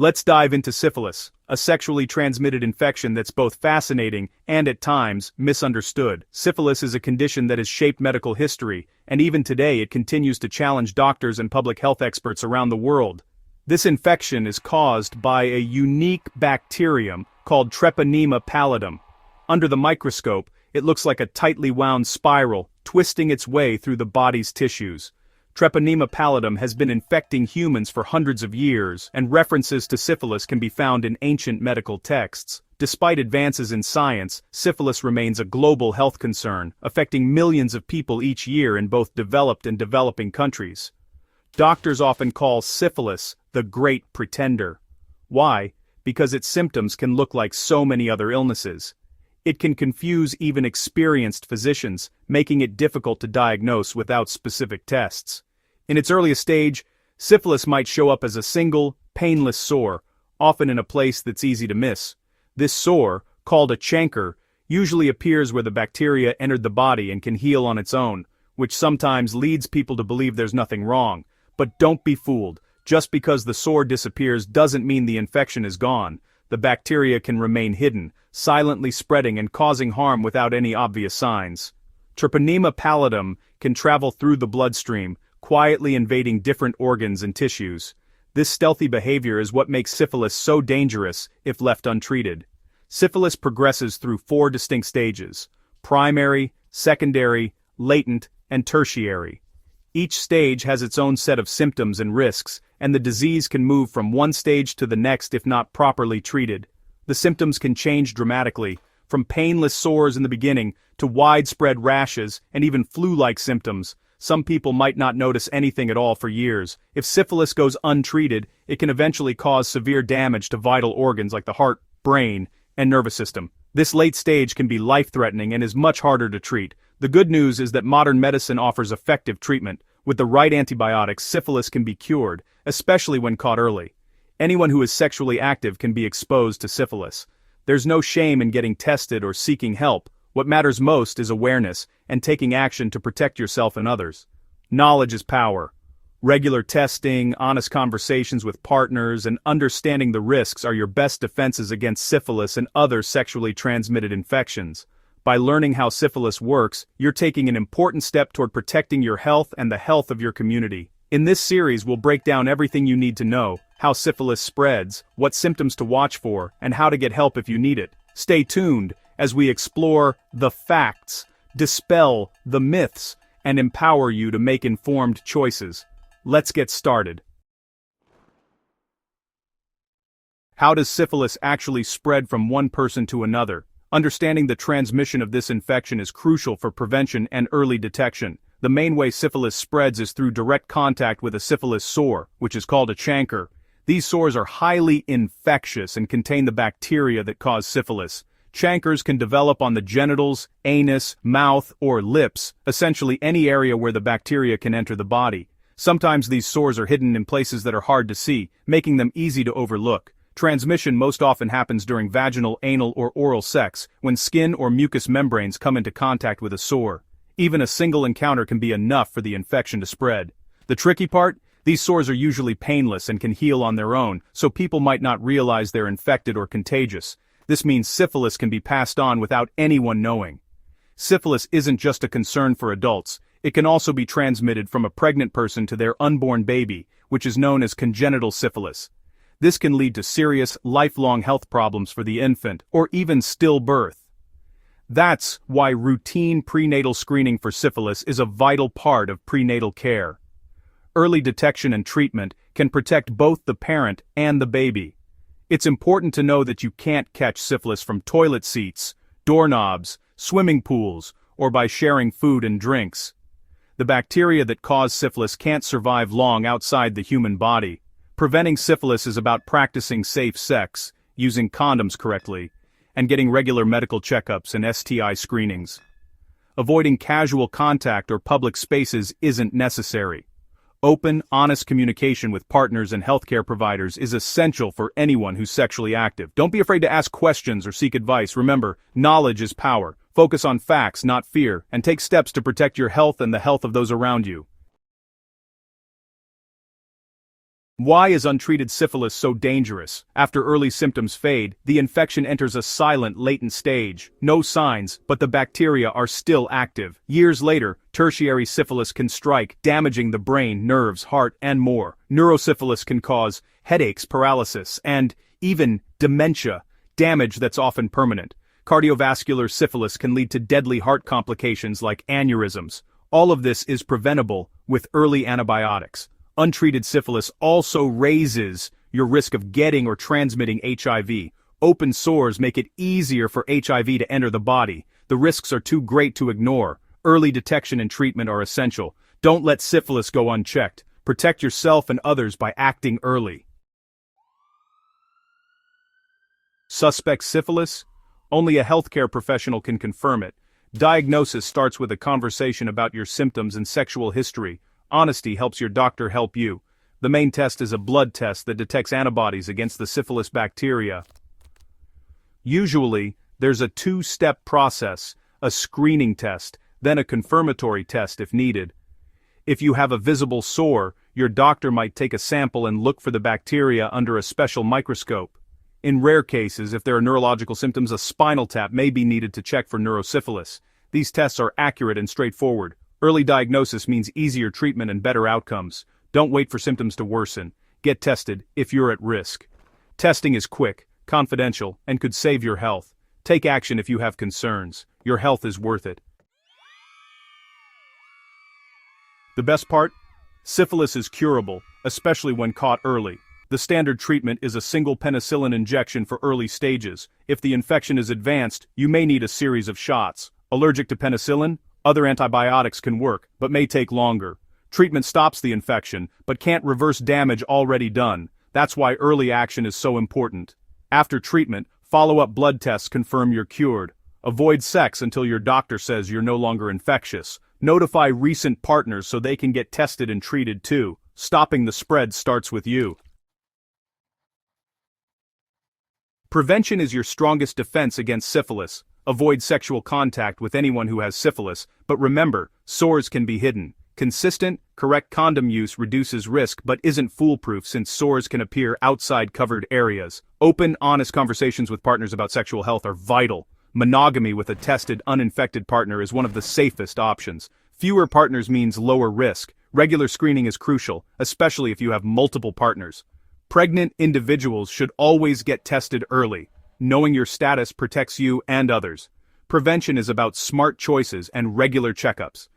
Let's dive into syphilis, a sexually transmitted infection that's both fascinating and at times misunderstood. Syphilis is a condition that has shaped medical history, and even today it continues to challenge doctors and public health experts around the world. This infection is caused by a unique bacterium called Treponema pallidum. Under the microscope, it looks like a tightly wound spiral, twisting its way through the body's tissues. Treponema pallidum has been infecting humans for hundreds of years, and references to syphilis can be found in ancient medical texts. Despite advances in science, syphilis remains a global health concern, affecting millions of people each year in both developed and developing countries. Doctors often call syphilis the great pretender. Why? Because its symptoms can look like so many other illnesses. It can confuse even experienced physicians, making it difficult to diagnose without specific tests. In its earliest stage, syphilis might show up as a single, painless sore, often in a place that's easy to miss. This sore, called a chancre, usually appears where the bacteria entered the body and can heal on its own, which sometimes leads people to believe there's nothing wrong. But don't be fooled. Just because the sore disappears doesn't mean the infection is gone. The bacteria can remain hidden, silently spreading and causing harm without any obvious signs. Treponema pallidum can travel through the bloodstream, quietly invading different organs and tissues. This stealthy behavior is what makes syphilis so dangerous if left untreated. Syphilis progresses through 4 distinct stages: primary, secondary, latent, and tertiary. Each stage has its own set of symptoms and risks, and the disease can move from one stage to the next if not properly treated. The symptoms can change dramatically, from painless sores in the beginning to widespread rashes and even flu-like symptoms. Some people might not notice anything at all for years. If syphilis goes untreated, it can eventually cause severe damage to vital organs like the heart, brain, and nervous system. This late stage can be life-threatening and is much harder to treat. The good news is that modern medicine offers effective treatment. With the right antibiotics, syphilis can be cured, especially when caught early. Anyone who is sexually active can be exposed to syphilis. There's no shame in getting tested or seeking help. What matters most is awareness and taking action to protect yourself and others. Knowledge is power. Regular testing, honest conversations with partners, and understanding the risks are your best defenses against syphilis and other sexually transmitted infections. By learning how syphilis works, you're taking an important step toward protecting your health and the health of your community. In this series, we'll break down everything you need to know: how syphilis spreads, what symptoms to watch for, and how to get help if you need it. Stay tuned as we explore the facts, dispel the myths, and empower you to make informed choices. Let's get started. How does syphilis actually spread from one person to another? Understanding the transmission of this infection is crucial for prevention and early detection. The main way syphilis spreads is through direct contact with a syphilis sore, which is called a chancre. These sores are highly infectious and contain the bacteria that cause syphilis. Chancres can develop on the genitals, anus, mouth, or lips, essentially any area where the bacteria can enter the body. Sometimes these sores are hidden in places that are hard to see, making them easy to overlook. Transmission most often happens during vaginal, anal, or oral sex, when skin or mucous membranes come into contact with a sore. Even a single encounter can be enough for the infection to spread. The tricky part? These sores are usually painless and can heal on their own, so people might not realize they're infected or contagious. This means syphilis can be passed on without anyone knowing. Syphilis isn't just a concern for adults. It can also be transmitted from a pregnant person to their unborn baby, which is known as congenital syphilis. This can lead to serious, lifelong health problems for the infant, or even stillbirth. That's why routine prenatal screening for syphilis is a vital part of prenatal care. Early detection and treatment can protect both the parent and the baby. It's important to know that you can't catch syphilis from toilet seats, doorknobs, swimming pools, or by sharing food and drinks. The bacteria that cause syphilis can't survive long outside the human body. Preventing syphilis is about practicing safe sex, using condoms correctly, and getting regular medical checkups and STI screenings. Avoiding casual contact or public spaces isn't necessary. Open, honest communication with partners and healthcare providers is essential for anyone who's sexually active. Don't be afraid to ask questions or seek advice. Remember, knowledge is power. Focus on facts, not fear, and take steps to protect your health and the health of those around you. Why is untreated syphilis so dangerous? After early symptoms fade, the infection enters a silent, latent stage. No signs, but the bacteria are still active. Years later, tertiary syphilis can strike, damaging the brain, nerves, heart, and more. Neurosyphilis can cause headaches, paralysis, and even dementia, damage that's often permanent. Cardiovascular syphilis can lead to deadly heart complications like aneurysms. All of this is preventable with early antibiotics. Untreated syphilis also raises your risk of getting or transmitting HIV. Open sores make it easier for HIV to enter the body. The risks are too great to ignore. Early detection and treatment are essential. Don't let syphilis go unchecked. Protect yourself and others by acting early. Suspect syphilis? Only a healthcare professional can confirm it. Diagnosis starts with a conversation about your symptoms and sexual history. Honesty helps your doctor help you. The main test is a blood test that detects antibodies against the syphilis bacteria. Usually, there's a two-step process, a screening test, then a confirmatory test if needed. If you have a visible sore, your doctor might take a sample and look for the bacteria under a special microscope. In rare cases, if there are neurological symptoms, a spinal tap may be needed to check for neurosyphilis. These tests are accurate and straightforward. Early diagnosis means easier treatment and better outcomes. Don't wait for symptoms to worsen. Get tested if you're at risk. Testing is quick, confidential, and could save your health. Take action if you have concerns. Your health is worth it. The best part? Syphilis is curable, especially when caught early. The standard treatment is a single penicillin injection for early stages. If the infection is advanced, you may need a series of shots. Allergic to penicillin? Other antibiotics can work, but may take longer. Treatment stops the infection, but can't reverse damage already done. That's why early action is so important. After treatment, follow-up blood tests confirm you're cured. Avoid sex until your doctor says you're no longer infectious. Notify recent partners so they can get tested and treated too. Stopping the spread starts with you. Prevention is your strongest defense against syphilis. Avoid sexual contact with anyone who has syphilis, but remember, sores can be hidden. Consistent, correct condom use reduces risk but isn't foolproof since sores can appear outside covered areas. Open, honest conversations with partners about sexual health are vital. Monogamy with a tested, uninfected partner is one of the safest options. Fewer partners means lower risk. Regular screening is crucial, especially if you have multiple partners. Pregnant individuals should always get tested early. Knowing your status protects you and others. Prevention is about smart choices and regular checkups.